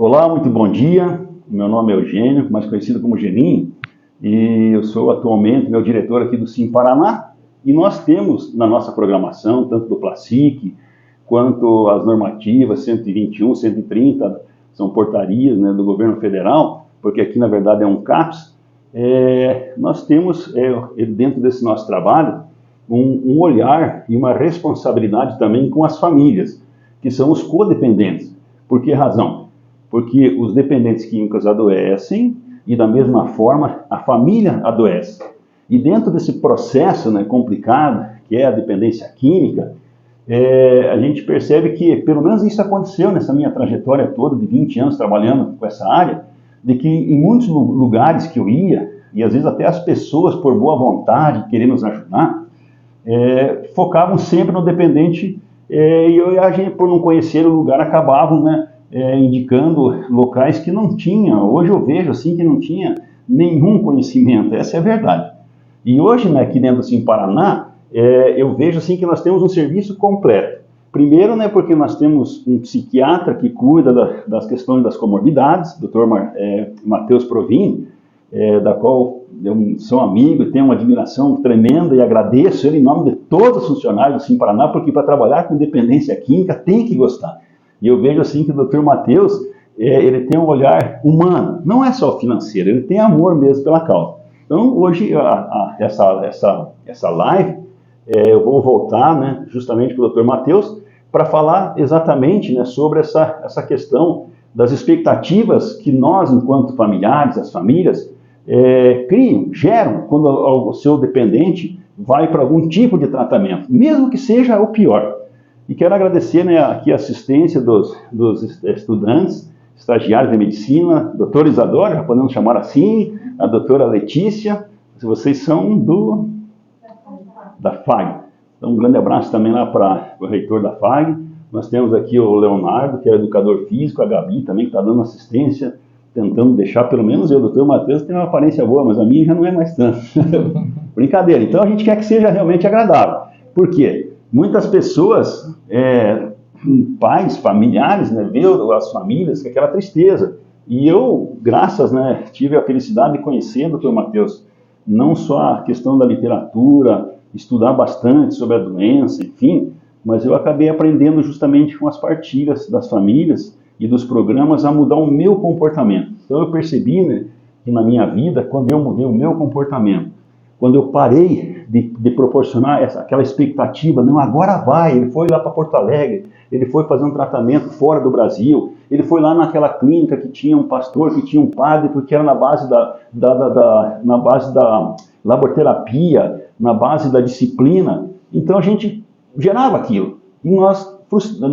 Olá, muito bom dia. Meu nome é Eugênio, mais conhecido como Geninho, e eu sou atualmente meu diretor aqui do Sim Paraná. E nós temos na nossa programação, tanto do Placic, quanto as normativas 121, 130, são portarias, né, do governo federal, porque aqui na verdade é um CAPS. Nós temos dentro desse nosso trabalho um olhar e uma responsabilidade também com as famílias, que são os codependentes. Por que razão? Porque os dependentes químicos adoecem e da mesma forma a família adoece. E dentro desse processo, né, complicado, que é a dependência química, a gente percebe que, pelo menos isso aconteceu nessa minha trajetória toda de 20 anos trabalhando com essa área, de que em muitos lugares que eu ia, e às vezes até as pessoas por boa vontade, querendo nos ajudar, focavam sempre no dependente, e a gente, por não conhecer o lugar, acabavam, né, indicando locais que não tinha. Hoje eu vejo assim que não tinha nenhum conhecimento, essa é a verdade. E hoje, né, aqui dentro do Sim Paraná, eu vejo assim que nós temos um serviço completo. Primeiro, né, porque nós temos um psiquiatra que cuida das questões das comorbidades, Dr. Matheus Provin, da qual eu sou amigo e tenho uma admiração tremenda e agradeço ele em nome de todos os funcionários do Sim Paraná, porque para trabalhar com dependência química tem que gostar. E eu vejo assim que o Dr. Matheus, ele tem um olhar humano, não é só financeiro, ele tem amor mesmo pela causa. Então, hoje, essa live, eu vou voltar, né, justamente para o Dr. Matheus, para falar exatamente, né, sobre essa questão das expectativas que nós, enquanto familiares, as famílias, geram quando o seu dependente vai para algum tipo de tratamento, mesmo que seja o pior. E quero agradecer, né, aqui a assistência dos estudantes, estagiários de medicina, doutora Isadora, já podemos chamar assim, a doutora Letícia, vocês são da FAG. Então, um grande abraço também lá para o reitor da FAG. Nós temos aqui o Leonardo, que é educador físico, a Gabi também, que está dando assistência, tentando deixar, pelo menos eu, o doutor Matheus, tem uma aparência boa, mas a minha já não é mais tanto. Brincadeira. Então, a gente quer que seja realmente agradável. Por quê? Muitas pessoas, pais, familiares, né, veem as famílias com aquela tristeza. E eu, né, tive a felicidade de conhecer o Dr. Matheus, não só a questão da literatura, estudar bastante sobre a doença, enfim, mas eu acabei aprendendo justamente com as partilhas das famílias e dos programas a mudar o meu comportamento. Então eu percebi, né, que na minha vida, quando eu mudei o meu comportamento, quando eu parei de proporcionar aquela expectativa, não, agora vai, ele foi lá para Porto Alegre, ele foi fazer um tratamento fora do Brasil, ele foi lá naquela clínica que tinha um pastor, que tinha um padre, porque era na base da laboterapia, na base da disciplina. Então a gente gerava aquilo e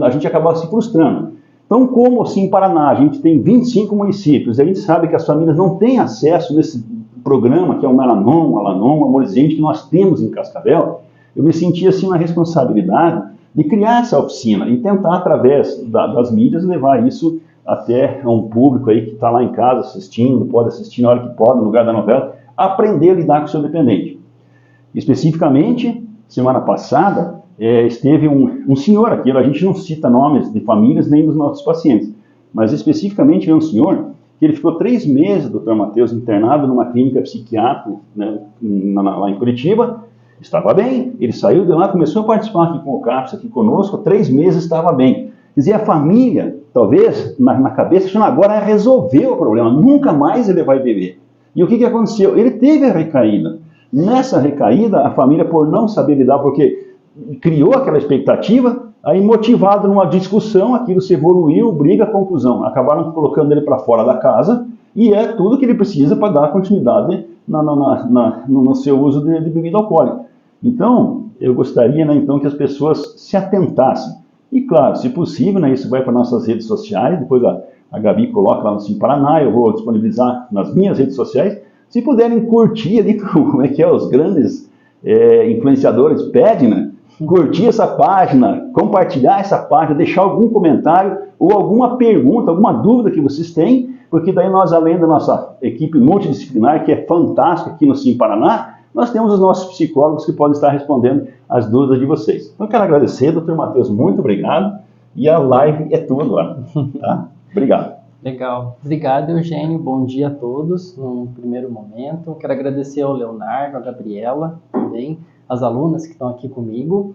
a gente acabava se frustrando. Então, como assim em Paraná, a gente tem 25 municípios, a gente sabe que as famílias não têm acesso nesse programa, que é o Melanom, Alanon, Amorzente, que nós temos em Cascavel, eu me senti assim uma responsabilidade de criar essa oficina e tentar, através das mídias, levar isso até a um público aí que está lá em casa assistindo, pode assistir na hora que pode, no lugar da novela, aprender a lidar com o seu dependente. Especificamente, semana passada, esteve um senhor aqui, a gente não cita nomes de famílias nem dos nossos pacientes, mas especificamente é um senhor que ele ficou 3 meses, Dr. Matheus, internado numa clínica psiquiátrica, né, lá em Curitiba, estava bem, ele saiu de lá, começou a participar aqui com o CAPS, aqui conosco, 3 meses estava bem. Quer dizer, a família, talvez, na cabeça, agora resolveu o problema, nunca mais ele vai beber. E o que aconteceu? Ele teve a recaída. Nessa recaída, a família, por não saber lidar, porque criou aquela expectativa, aí motivado numa discussão, aquilo se evoluiu, briga, conclusão. Acabaram colocando ele para fora da casa e é tudo que ele precisa para dar continuidade no seu uso de bebida alcoólica. Então, eu gostaria, né, então, que as pessoas se atentassem. E claro, se possível, né, isso vai para nossas redes sociais, depois a Gabi coloca lá no Sim Paraná, eu vou disponibilizar nas minhas redes sociais. Se puderem curtir ali, como é que os grandes influenciadores pedem, né? Curtir essa página, compartilhar essa página, deixar algum comentário ou alguma pergunta, alguma dúvida que vocês têm, porque daí nós, além da nossa equipe multidisciplinar, que é fantástica aqui no Sim Paraná, nós temos os nossos psicólogos que podem estar respondendo as dúvidas de vocês. Então, eu quero agradecer, Dr. Matheus, muito obrigado, e a live é tua agora, tá? Obrigado. Legal. Obrigado, Eugênio. Bom dia a todos. Num primeiro momento, quero agradecer ao Leonardo, a Gabriela, também, as alunas que estão aqui comigo.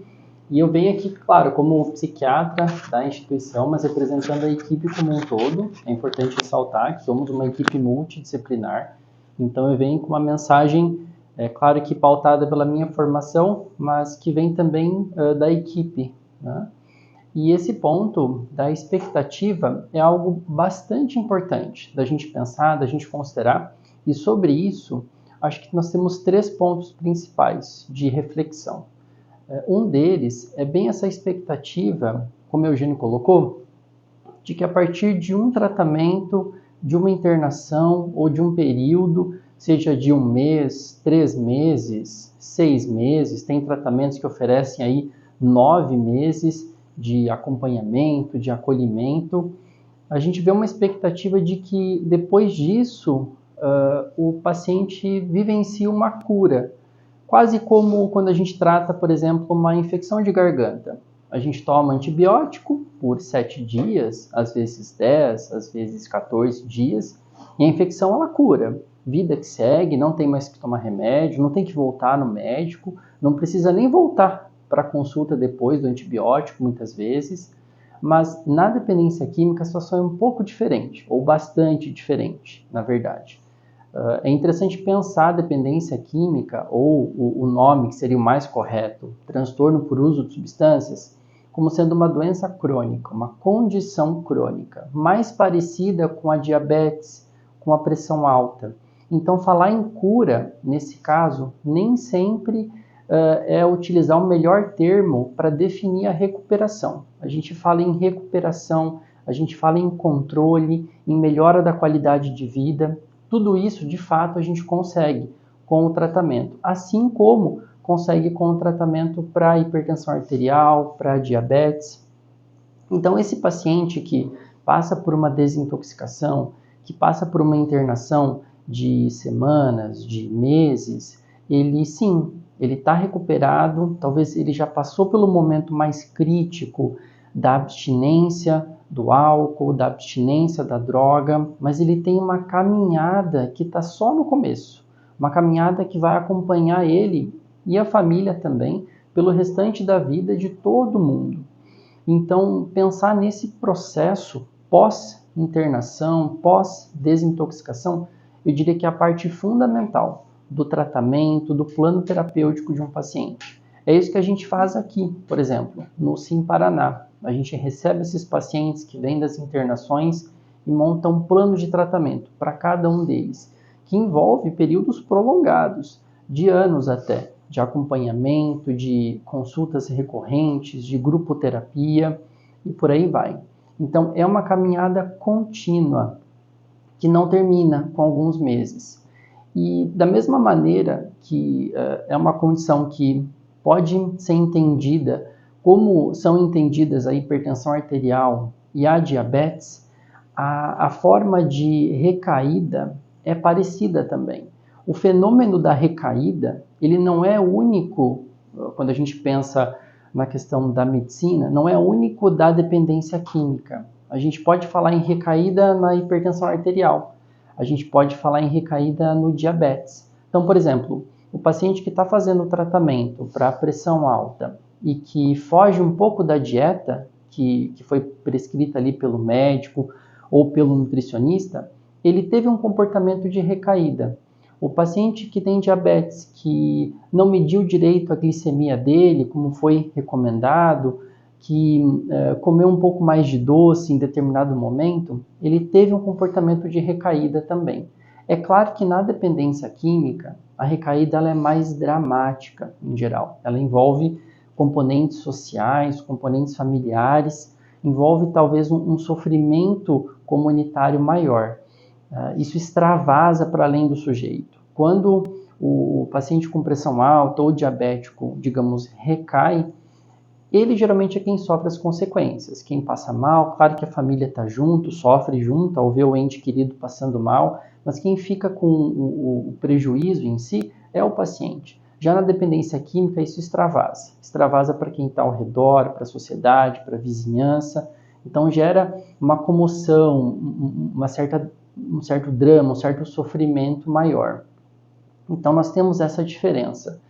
E eu venho aqui, claro, como psiquiatra da instituição, mas representando a equipe como um todo. É importante ressaltar que somos uma equipe multidisciplinar. Então, eu venho com uma mensagem, claro que pautada pela minha formação, mas que vem também da equipe, né? E esse ponto da expectativa é algo bastante importante da gente pensar, da gente considerar. E sobre isso, acho que nós temos 3 pontos principais de reflexão. Um deles é bem essa expectativa, como o Eugênio colocou, de que a partir de um tratamento, de uma internação ou de um período, seja de 1 mês, 3 meses, 6 meses, tem tratamentos que oferecem aí 9 meses de acompanhamento, de acolhimento, a gente vê uma expectativa de que depois disso o paciente vivencie uma cura, quase como quando a gente trata, por exemplo, uma infecção de garganta. A gente toma antibiótico por 7 dias, às vezes 10, às vezes 14 dias, e a infecção ela cura. Vida que segue, não tem mais que tomar remédio, não tem que voltar no médico, não precisa nem voltar para consulta depois do antibiótico, muitas vezes. Mas na dependência química a situação é um pouco diferente, ou bastante diferente, na verdade. É interessante pensar a dependência química, ou o nome que seria o mais correto, transtorno por uso de substâncias, como sendo uma doença crônica, uma condição crônica, mais parecida com a diabetes, com a pressão alta. Então, falar em cura, nesse caso, nem sempre é utilizar o melhor termo para definir a recuperação. A gente fala em recuperação, a gente fala em controle, em melhora da qualidade de vida. Tudo isso, de fato, a gente consegue com o tratamento, assim como consegue com o tratamento para hipertensão arterial, para diabetes. Então, esse paciente que passa por uma desintoxicação, que passa por uma internação de semanas, de meses, ele sim, ele está recuperado, talvez ele já passou pelo momento mais crítico da abstinência do álcool, da abstinência da droga, mas ele tem uma caminhada que está só no começo, uma caminhada que vai acompanhar ele e a família também pelo restante da vida de todo mundo. Então, pensar nesse processo pós-internação, pós-desintoxicação, eu diria que é a parte fundamental do tratamento, do plano terapêutico de um paciente. É isso que a gente faz aqui, por exemplo, no Sim Paraná. A gente recebe esses pacientes que vêm das internações e monta um plano de tratamento para cada um deles, que envolve períodos prolongados, de anos até, de acompanhamento, de consultas recorrentes, de grupoterapia e por aí vai. Então, é uma caminhada contínua, que não termina com alguns meses. E da mesma maneira que é uma condição que pode ser entendida como são entendidas a hipertensão arterial e a diabetes, a forma de recaída é parecida também. O fenômeno da recaída, ele não é único, quando a gente pensa na questão da medicina, não é único da dependência química. A gente pode falar em recaída na hipertensão arterial, a gente pode falar em recaída no diabetes. Então, por exemplo, o paciente que está fazendo o tratamento para pressão alta e que foge um pouco da dieta que foi prescrita ali pelo médico ou pelo nutricionista, ele teve um comportamento de recaída. O paciente que tem diabetes, que não mediu direito a glicemia dele, como foi recomendado, que comeu um pouco mais de doce em determinado momento, ele teve um comportamento de recaída também. É claro que na dependência química, a recaída ela é mais dramática em geral. Ela envolve componentes sociais, componentes familiares, envolve talvez um sofrimento comunitário maior. Isso extravasa para além do sujeito. Quando o paciente com pressão alta ou diabético, digamos, recai, ele geralmente é quem sofre as consequências. Quem passa mal, claro que a família está junto, sofre junto ao ver o ente querido passando mal, mas quem fica com o prejuízo em si é o paciente. Já na dependência química, isso extravasa. Extravasa para quem está ao redor, para a sociedade, para a vizinhança. Então gera uma comoção, um certo drama, um certo sofrimento maior. Então nós temos essa diferença.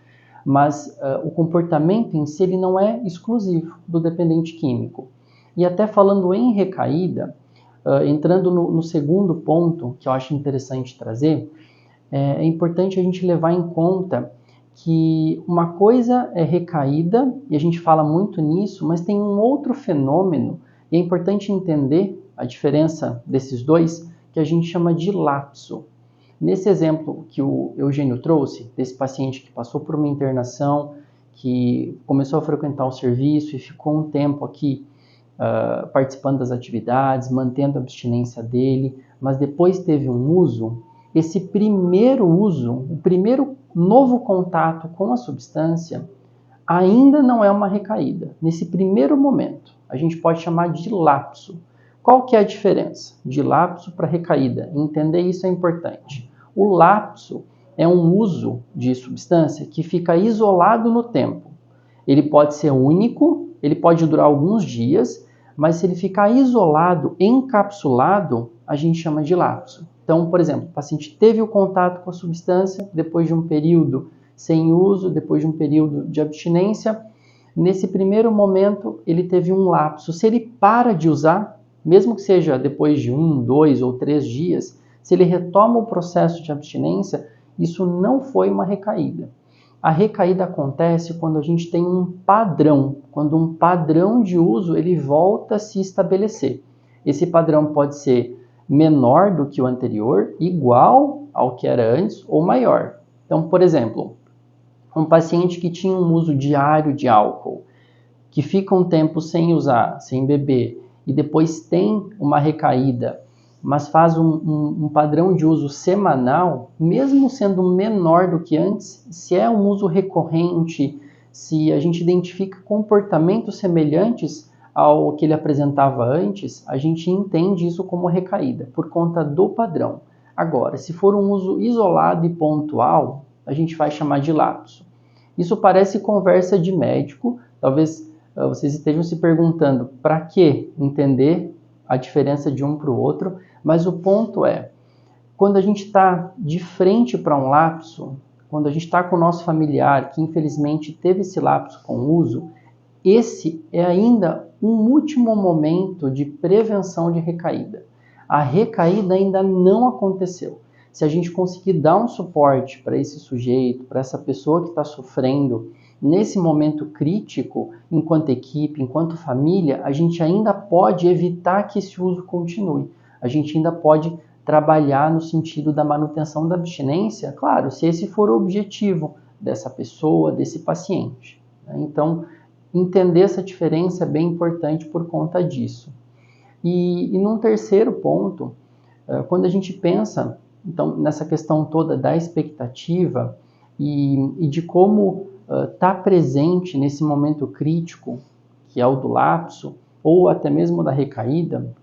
Mas o comportamento em si ele não é exclusivo do dependente químico. E até falando em recaída, entrando no segundo ponto que eu acho interessante trazer, é importante a gente levar em conta que uma coisa é recaída, e a gente fala muito nisso, mas tem um outro fenômeno, e é importante entender a diferença desses dois, que a gente chama de lapso. Nesse exemplo que o Eugênio trouxe, desse paciente que passou por uma internação, que começou a frequentar o serviço e ficou um tempo aqui participando das atividades, mantendo a abstinência dele, mas depois teve um uso, esse primeiro uso, o primeiro novo contato com a substância, ainda não é uma recaída. Nesse primeiro momento, a gente pode chamar de lapso. Qual que é a diferença de lapso para recaída? Entender isso é importante. O lapso é um uso de substância que fica isolado no tempo. Ele pode ser único, ele pode durar alguns dias, mas se ele ficar isolado, encapsulado, a gente chama de lapso. Então, por exemplo, o paciente teve o contato com a substância, depois de um período sem uso, depois de um período de abstinência, nesse primeiro momento ele teve um lapso. Se ele para de usar, mesmo que seja depois de 1, 2 ou 3 dias, se ele retoma o processo de abstinência, isso não foi uma recaída. A recaída acontece quando a gente tem um padrão, quando um padrão de uso ele volta a se estabelecer. Esse padrão pode ser menor do que o anterior, igual ao que era antes ou maior. Então, por exemplo, um paciente que tinha um uso diário de álcool, que fica um tempo sem usar, sem beber, e depois tem uma recaída, mas faz um padrão de uso semanal, mesmo sendo menor do que antes, se é um uso recorrente, se a gente identifica comportamentos semelhantes ao que ele apresentava antes, a gente entende isso como recaída, por conta do padrão. Agora, se for um uso isolado e pontual, a gente vai chamar de lapso. Isso parece conversa de médico, talvez vocês estejam se perguntando para que entender a diferença de um para o outro, mas o ponto é, quando a gente está de frente para um lapso, quando a gente está com o nosso familiar que infelizmente teve esse lapso com o uso, esse é ainda um último momento de prevenção de recaída. A recaída ainda não aconteceu. Se a gente conseguir dar um suporte para esse sujeito, para essa pessoa que está sofrendo, nesse momento crítico, enquanto equipe, enquanto família, a gente ainda pode evitar que esse uso continue. A gente ainda pode trabalhar no sentido da manutenção da abstinência, claro, se esse for o objetivo dessa pessoa, desse paciente. Então, entender essa diferença é bem importante por conta disso. E num terceiro ponto, quando a gente pensa então, nessa questão toda da expectativa e de como está presente nesse momento crítico, que é o do lapso, ou até mesmo da recaída,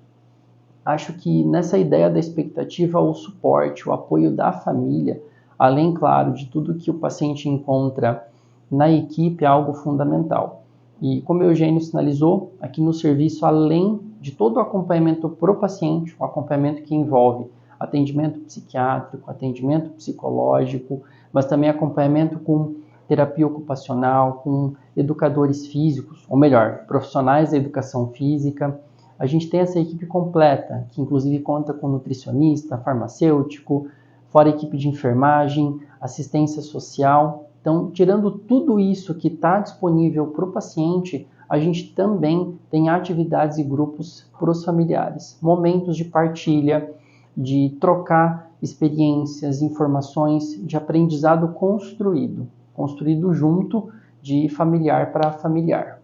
acho que nessa ideia da expectativa, o suporte, o apoio da família, além, claro, de tudo que o paciente encontra na equipe, é algo fundamental. E como o Eugênio sinalizou, aqui no serviço, além de todo o acompanhamento para o paciente, o acompanhamento que envolve atendimento psiquiátrico, atendimento psicológico, mas também acompanhamento com terapia ocupacional, com educadores físicos, ou melhor, profissionais da educação física. A gente tem essa equipe completa, que inclusive conta com nutricionista, farmacêutico, fora a equipe de enfermagem, assistência social. Então, tirando tudo isso que está disponível para o paciente, a gente também tem atividades e grupos para os familiares, momentos de partilha, de trocar experiências, informações, de aprendizado construído junto de familiar para familiar.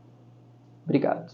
Obrigado.